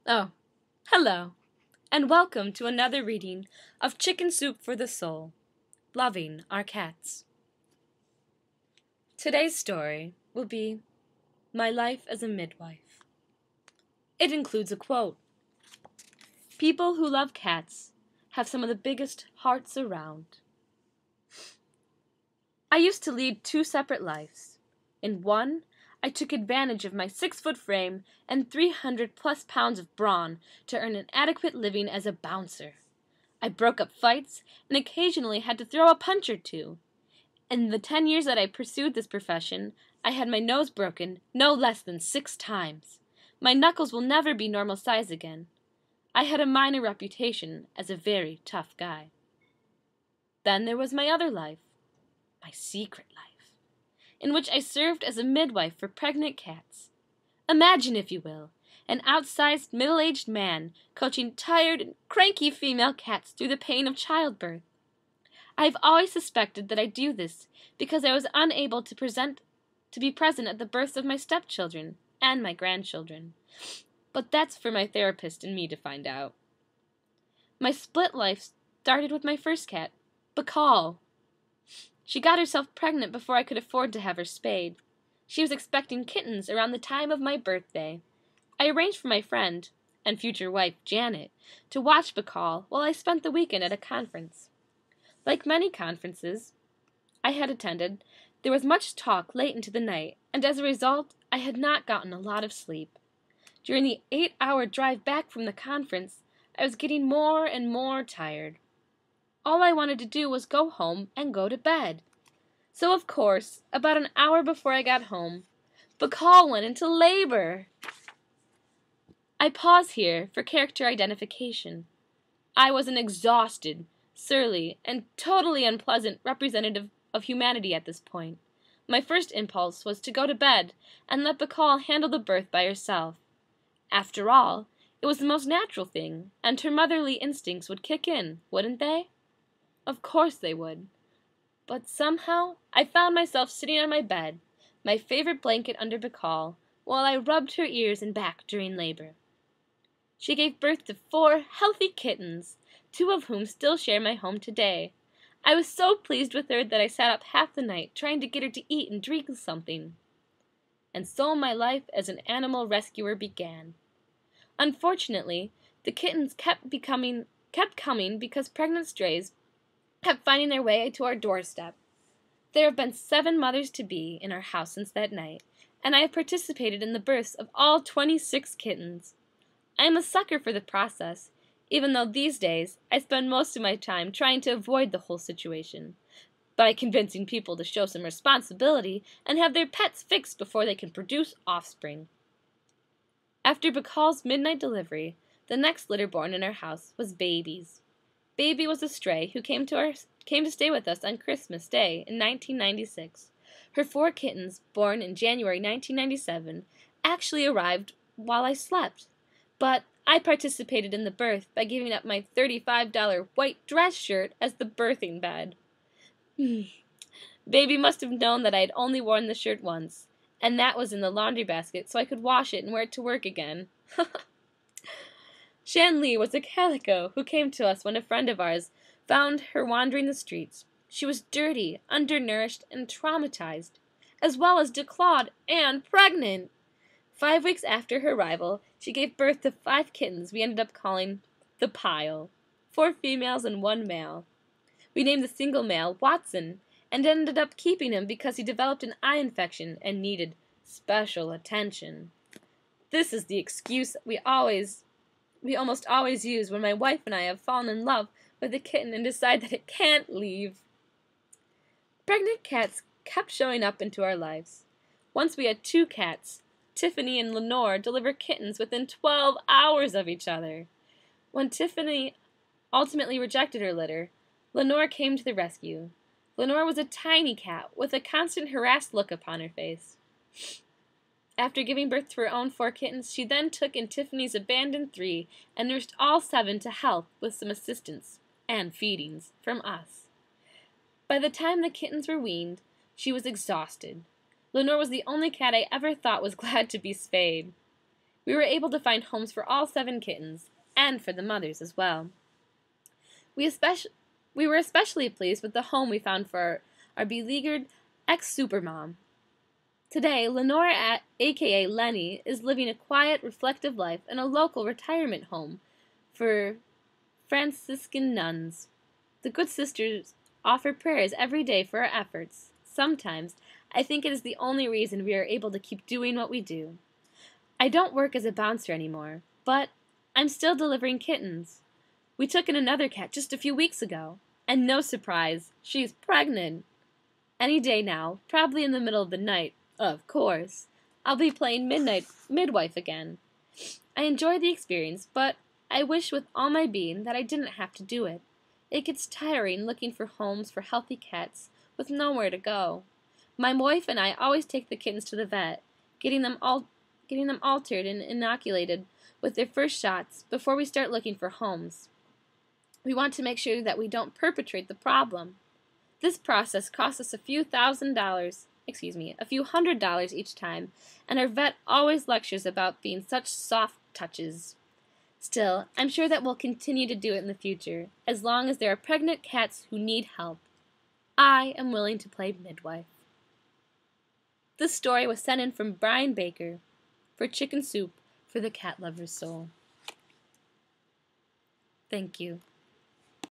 Oh, hello, and welcome to another reading of Chicken Soup for the Soul, Loving Our Cats. Today's story will be My Life as a Midwife. It includes a quote. People who love cats have some of the biggest hearts around. I used to lead two separate lives. In one, I took advantage of my 6-foot frame and 300+ pounds of brawn to earn an adequate living as a bouncer. I broke up fights and occasionally had to throw a punch or two. In the 10 years that I pursued this profession, I had my nose broken no less than 6 times. My knuckles will never be normal size again. I had a minor reputation as a very tough guy. Then there was my other life, my secret life, in which I served as a midwife for pregnant cats. Imagine, if you will, an outsized middle-aged man coaching tired and cranky female cats through the pain of childbirth. I've always suspected that I do this because I was unable to be present at the births of my stepchildren and my grandchildren. But that's for my therapist and me to find out. My split life started with my first cat, Bacall. She got herself pregnant before I could afford to have her spayed. She was expecting kittens around the time of my birthday. I arranged for my friend, and future wife, Janet, to watch Bacall while I spent the weekend at a conference. Like many conferences I had attended, there was much talk late into the night, and as a result, I had not gotten a lot of sleep. During the 8-hour drive back from the conference, I was getting more and more tired. All I wanted to do was go home and go to bed. So, of course, about an hour before I got home, Bacall went into labor. I pause here for character identification. I was an exhausted, surly, and totally unpleasant representative of humanity at this point. My first impulse was to go to bed and let Bacall handle the birth by herself. After all, it was the most natural thing, and her motherly instincts would kick in, wouldn't they? Of course they would. But somehow I found myself sitting on my bed, my favorite blanket under Bacall, while I rubbed her ears and back during labor. She gave birth to 4 healthy kittens, 2 of whom still share my home today. I was so pleased with her that I sat up half the night trying to get her to eat and drink something. And so my life as an animal rescuer began. Unfortunately, the kittens kept coming because pregnant strays kept finding their way to our doorstep. There have been 7 mothers-to-be in our house since that night, and I have participated in the births of all 26 kittens. I am a sucker for the process, even though these days I spend most of my time trying to avoid the whole situation, by convincing people to show some responsibility and have their pets fixed before they can produce offspring. After Bacall's midnight delivery, the next litter born in our house was Baby's. Baby was a stray who came to stay with us on Christmas Day in 1996. Her 4 kittens, born in January 1997, actually arrived while I slept. But I participated in the birth by giving up my $35 white dress shirt as the birthing bed. Baby must have known that I had only worn the shirt once, and that was in the laundry basket so I could wash it and wear it to work again. Shan Lee was a calico who came to us when a friend of ours found her wandering the streets. She was dirty, undernourished, and traumatized, as well as declawed and pregnant. 5 weeks after her arrival, she gave birth to 5 kittens we ended up calling the Pile, 4 females and 1 male. We named the single male Watson, and ended up keeping him because he developed an eye infection and needed special attention. This is the excuse we almost always use when my wife and I have fallen in love with a kitten and decide that it can't leave. Pregnant cats kept showing up into our lives. Once we had 2 cats, Tiffany and Lenore, deliver kittens within 12 hours of each other. When Tiffany ultimately rejected her litter, Lenore came to the rescue. Lenore was a tiny cat with a constant harassed look upon her face. After giving birth to her own 4 kittens, she then took in Tiffany's abandoned 3 and nursed all 7 to health with some assistance and feedings from us. By the time the kittens were weaned, she was exhausted. Lenore was the only cat I ever thought was glad to be spayed. We were able to find homes for all 7 kittens, and for the mothers as well. We were especially pleased with the home we found for our beleaguered ex-supermom. Today, Lenora, aka Lenny, is living a quiet, reflective life in a local retirement home for Franciscan nuns. The good sisters offer prayers every day for our efforts. Sometimes, I think it is the only reason we are able to keep doing what we do. I don't work as a bouncer anymore, but I'm still delivering kittens. We took in another cat just a few weeks ago, and no surprise, she's pregnant. Any day now, probably in the middle of the night, of course, I'll be playing Midwife again. I enjoy the experience, but I wish with all my being that I didn't have to do it. It gets tiring looking for homes for healthy cats with nowhere to go. My wife and I always take the kittens to the vet, getting them altered and inoculated with their first shots before we start looking for homes. We want to make sure that we don't perpetrate the problem. This process costs us a few $100 each time, and our vet always lectures about being such soft touches. Still, I'm sure that we'll continue to do it in the future, as long as there are pregnant cats who need help. I am willing to play midwife. This story was sent in from Brian Baker for Chicken Soup for the Cat Lover's Soul. Thank you.